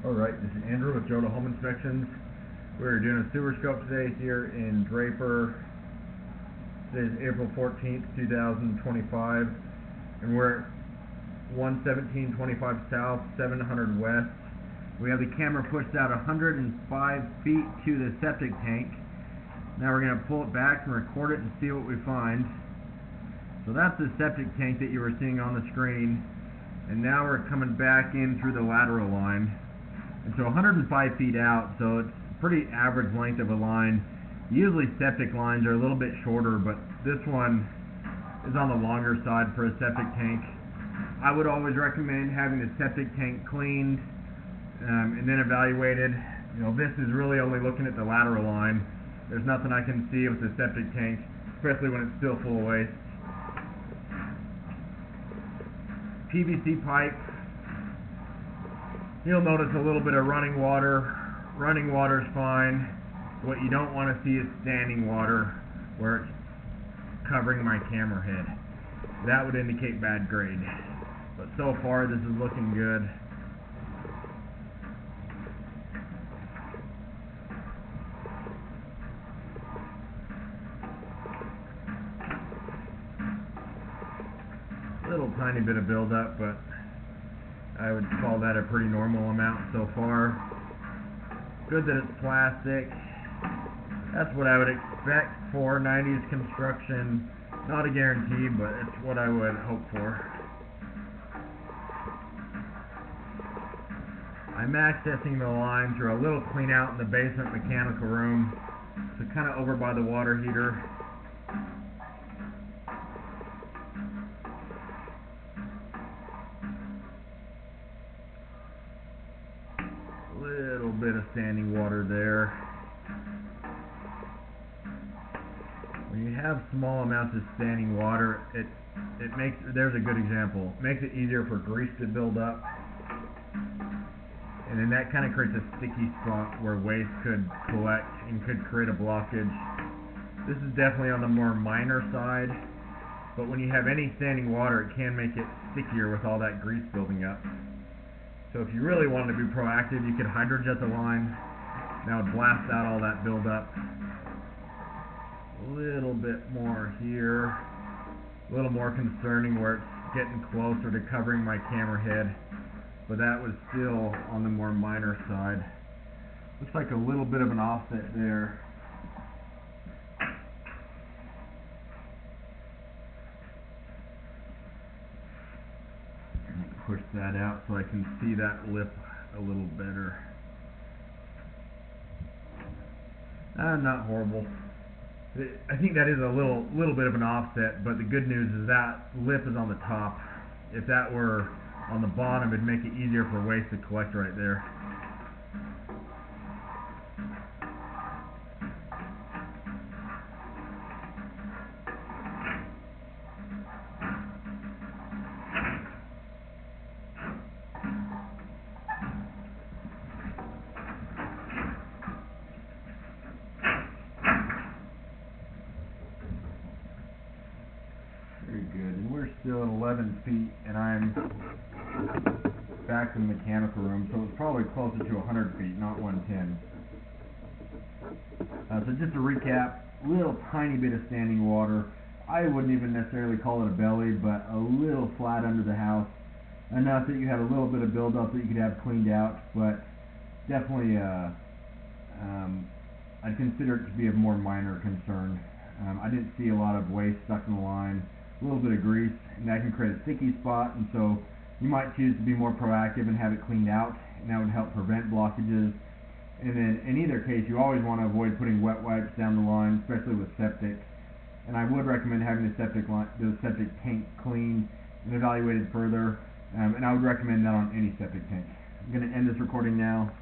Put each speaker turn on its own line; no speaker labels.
Alright, this is Andrew with Joda Home Inspections. We're doing a sewer scope today here in Draper. Today is April 14th, 2025, and we're at 11725 South, 700 West. We have the camera pushed out 105 feet to the septic tank. Now we're going to pull it back and record it and see what we find. So that's the septic tank that you were seeing on the screen, and now we're coming back in through the lateral line. And so 105 feet out, so it's a pretty average length of a line. Usually septic lines are a little bit shorter, but this one is on the longer side for a septic tank. I would always recommend having the septic tank cleaned and then evaluated. You know, this is really only looking at the lateral line. There's nothing I can see with the septic tank, especially when it's still full of waste. PVC pipe. You'll notice a little bit of running water. Running water is fine. What you don't want to see is standing water where it's covering my camera head. That would indicate bad grade. But so far this is looking good. Little tiny bit of buildup, but I would call that a pretty normal amount so far. Good that it's plastic. That's what I would expect for 90s construction. Not a guarantee, but it's what I would hope for. I'm accessing the line through a little clean out in the basement mechanical room. So kind of over by the water heater. Little bit of standing water there. When you have small amounts of standing water, it makes, there's a good example, it makes it easier for grease to build up, and then that kind of creates a sticky spot where waste could collect and could create a blockage. This is definitely on the more minor side, but when you have any standing water, it can make it stickier with all that grease building up. So if you really wanted to be proactive, you could hydrojet the line. That would blast out all that buildup. A little bit more here. A little more concerning where it's getting closer to covering my camera head. But that was still on the more minor side. Looks like a little bit of an offset there. Push that out so I can see that lip a little better. Not horrible. I think that is a little bit of an offset, but the good news is that lip is on the top. If that were on the bottom, it'd make it easier for waste to collect right there. Very good, and we're still at 11 feet, and I'm back in the mechanical room, so it's probably closer to 100 feet, not 110. So just to recap, little tiny bit of standing water. I wouldn't even necessarily call it a belly, but a little flat under the house. Enough that you have a little bit of buildup that you could have cleaned out, but definitely I'd consider it to be a more minor concern. I didn't see a lot of waste stuck in the line. A little bit of grease, and that can create a sticky spot, and so you might choose to be more proactive and have it cleaned out, and that would help prevent blockages. And then in either case, you always want to avoid putting wet wipes down the line, especially with septic. And I would recommend having the septic tank cleaned and evaluated further, and I would recommend that on any septic tank. I'm going to end this recording now.